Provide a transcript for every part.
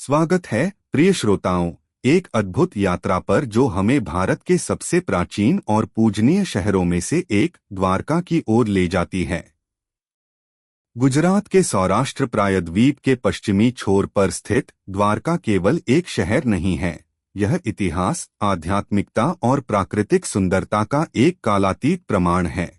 स्वागत है प्रिय श्रोताओं, एक अद्भुत यात्रा पर जो हमें भारत के सबसे प्राचीन और पूजनीय शहरों में से एक द्वारका की ओर ले जाती है। गुजरात के सौराष्ट्र प्रायद्वीप के पश्चिमी छोर पर स्थित द्वारका केवल एक शहर नहीं है, यह इतिहास, आध्यात्मिकता और प्राकृतिक सुंदरता का एक कालातीत प्रमाण है।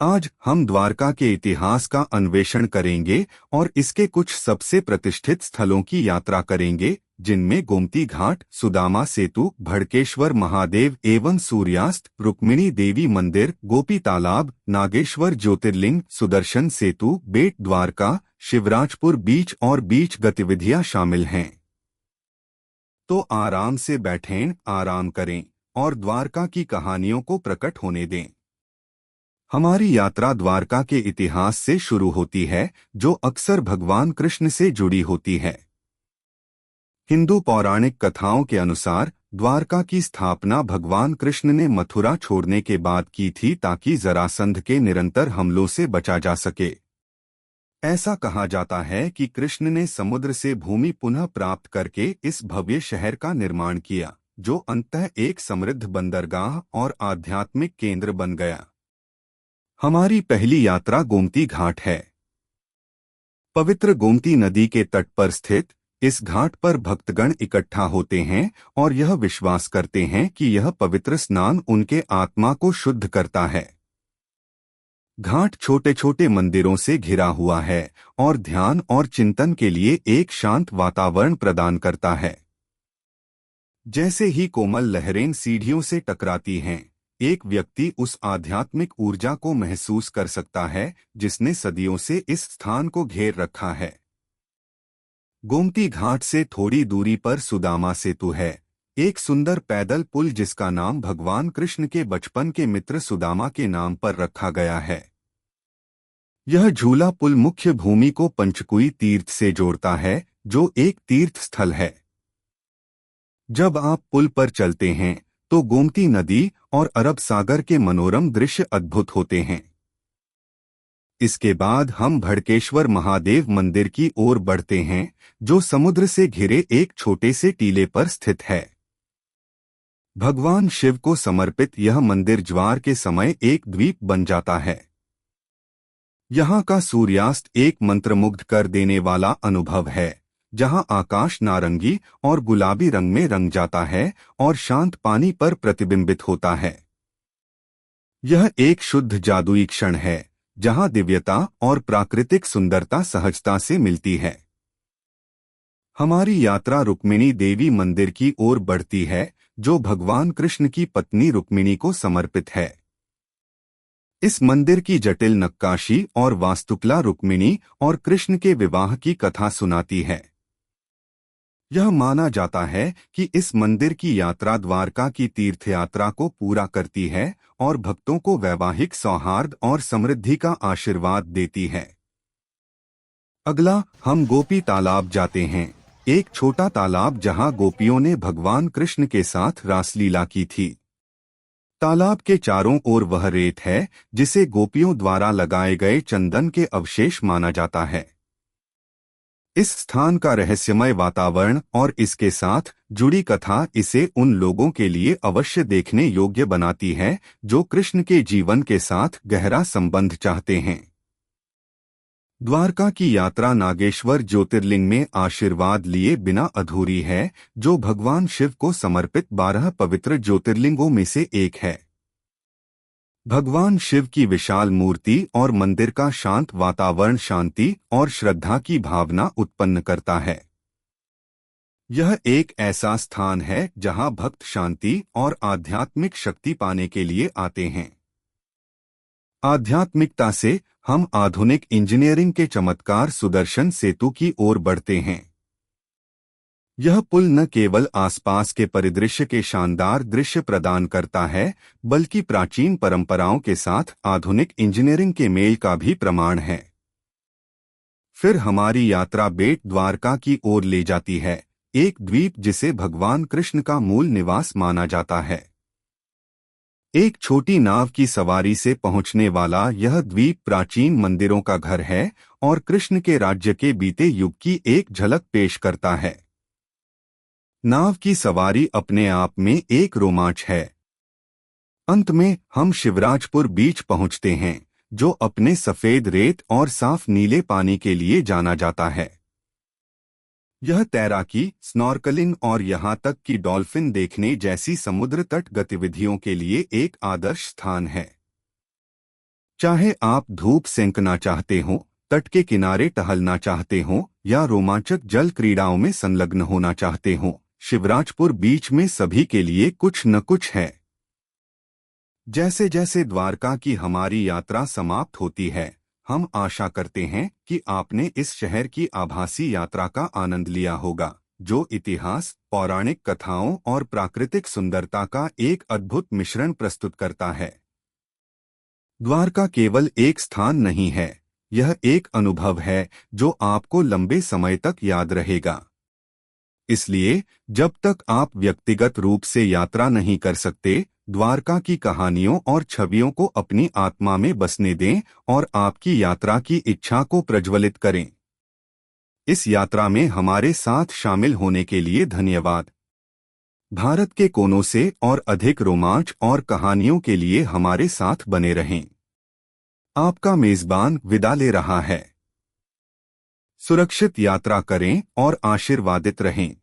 आज हम द्वारका के इतिहास का अन्वेषण करेंगे और इसके कुछ सबसे प्रतिष्ठित स्थलों की यात्रा करेंगे, जिनमें गोमती घाट, सुदामा सेतु, भड़केश्वर महादेव एवं सूर्यास्त, रुक्मिणी देवी मंदिर, गोपी तालाब, नागेश्वर ज्योतिर्लिंग, सुदर्शन सेतु, बेट द्वारका, शिवराजपुर बीच और बीच गतिविधियां शामिल हैं। तो आराम से बैठें, आराम करें और द्वारका की कहानियों को प्रकट होने दें। हमारी यात्रा द्वारका के इतिहास से शुरू होती है, जो अक्सर भगवान कृष्ण से जुड़ी होती है। हिंदू पौराणिक कथाओं के अनुसार द्वारका की स्थापना भगवान कृष्ण ने मथुरा छोड़ने के बाद की थी, ताकि जरासंध के निरंतर हमलों से बचा जा सके। ऐसा कहा जाता है कि कृष्ण ने समुद्र से भूमि पुनः प्राप्त करके इस भव्य शहर का निर्माण किया, जो अंततः एक समृद्ध बंदरगाह और आध्यात्मिक केंद्र बन गया। हमारी पहली यात्रा गोमती घाट है। पवित्र गोमती नदी के तट पर स्थित इस घाट पर भक्तगण इकट्ठा होते हैं और यह विश्वास करते हैं कि यह पवित्र स्नान उनके आत्मा को शुद्ध करता है। घाट छोटे छोटे मंदिरों से घिरा हुआ है और ध्यान और चिंतन के लिए एक शांत वातावरण प्रदान करता है। जैसे ही कोमल लहरें सीढ़ियों से टकराती हैं, एक व्यक्ति उस आध्यात्मिक ऊर्जा को महसूस कर सकता है जिसने सदियों से इस स्थान को घेर रखा है। गोमती घाट से थोड़ी दूरी पर सुदामा सेतु है, एक सुंदर पैदल पुल जिसका नाम भगवान कृष्ण के बचपन के मित्र सुदामा के नाम पर रखा गया है। यह झूला पुल मुख्य भूमि को पंचकुई तीर्थ से जोड़ता है, जो एक तीर्थ स्थल है। जब आप पुल पर चलते हैं तो गोमती नदी और अरब सागर के मनोरम दृश्य अद्भुत होते हैं। इसके बाद हम भड़केश्वर महादेव मंदिर की ओर बढ़ते हैं, जो समुद्र से घिरे एक छोटे से टीले पर स्थित है। भगवान शिव को समर्पित यह मंदिर ज्वार के समय एक द्वीप बन जाता है। यहाँ का सूर्यास्त एक मंत्रमुग्ध कर देने वाला अनुभव है, जहां आकाश नारंगी और गुलाबी रंग में रंग जाता है और शांत पानी पर प्रतिबिंबित होता है। यह एक शुद्ध जादुई क्षण है, जहां दिव्यता और प्राकृतिक सुंदरता सहजता से मिलती है। हमारी यात्रा रुक्मिणी देवी मंदिर की ओर बढ़ती है, जो भगवान कृष्ण की पत्नी रुक्मिणी को समर्पित है। इस मंदिर की जटिल नक्काशी और वास्तुकला रुक्मिणी और कृष्ण के विवाह की कथा सुनाती है। यह माना जाता है कि इस मंदिर की यात्रा द्वारका की तीर्थयात्रा को पूरा करती है और भक्तों को वैवाहिक सौहार्द और समृद्धि का आशीर्वाद देती है। अगला हम गोपी तालाब जाते हैं, एक छोटा तालाब जहां गोपियों ने भगवान कृष्ण के साथ रासलीला की थी। तालाब के चारों ओर वह रेत है जिसे गोपियों द्वारा लगाए गए चंदन के अवशेष माना जाता है। इस स्थान का रहस्यमय वातावरण और इसके साथ जुड़ी कथा इसे उन लोगों के लिए अवश्य देखने योग्य बनाती है जो कृष्ण के जीवन के साथ गहरा संबंध चाहते हैं। द्वारका की यात्रा नागेश्वर ज्योतिर्लिंग में आशीर्वाद लिए बिना अधूरी है, जो भगवान शिव को समर्पित 12 पवित्र ज्योतिर्लिंगों में से एक है। भगवान शिव की विशाल मूर्ति और मंदिर का शांत वातावरण शांति और श्रद्धा की भावना उत्पन्न करता है। यह एक ऐसा स्थान है जहां भक्त शांति और आध्यात्मिक शक्ति पाने के लिए आते हैं। आध्यात्मिकता से हम आधुनिक इंजीनियरिंग के चमत्कार सुदर्शन सेतु की ओर बढ़ते हैं। यह पुल न केवल आसपास के परिदृश्य के शानदार दृश्य प्रदान करता है, बल्कि प्राचीन परंपराओं के साथ आधुनिक इंजीनियरिंग के मेल का भी प्रमाण है। फिर हमारी यात्रा बेट द्वारका की ओर ले जाती है, एक द्वीप जिसे भगवान कृष्ण का मूल निवास माना जाता है। एक छोटी नाव की सवारी से पहुंचने वाला यह द्वीप प्राचीन मंदिरों का घर है और कृष्ण के राज्य के बीते युग की एक झलक पेश करता है। नाव की सवारी अपने आप में एक रोमांच है। अंत में हम शिवराजपुर बीच पहुंचते हैं, जो अपने सफेद रेत और साफ नीले पानी के लिए जाना जाता है। यह तैराकी, स्नॉर्कलिंग और यहाँ तक कि डॉल्फिन देखने जैसी समुद्र तट गतिविधियों के लिए एक आदर्श स्थान है। चाहे आप धूप सेंकना चाहते हो, तट के किनारे टहलना चाहते हो या रोमांचक जल क्रीड़ाओं में संलग्न होना चाहते हो, शिवराजपुर बीच में सभी के लिए कुछ न कुछ है। जैसे जैसे द्वारका की हमारी यात्रा समाप्त होती है, हम आशा करते हैं कि आपने इस शहर की आभासी यात्रा का आनंद लिया होगा, जो इतिहास, पौराणिक कथाओं और प्राकृतिक सुंदरता का एक अद्भुत मिश्रण प्रस्तुत करता है। द्वारका केवल एक स्थान नहीं है, यह एक अनुभव है जो आपको लंबे समय तक याद रहेगा। इसलिए जब तक आप व्यक्तिगत रूप से यात्रा नहीं कर सकते, द्वारका की कहानियों और छवियों को अपनी आत्मा में बसने दें और आपकी यात्रा की इच्छा को प्रज्वलित करें। इस यात्रा में हमारे साथ शामिल होने के लिए धन्यवाद। भारत के कोनों से और अधिक रोमांच और कहानियों के लिए हमारे साथ बने रहें। आपका मेजबान विदा ले रहा है। सुरक्षित यात्रा करें और आशीर्वादित रहें।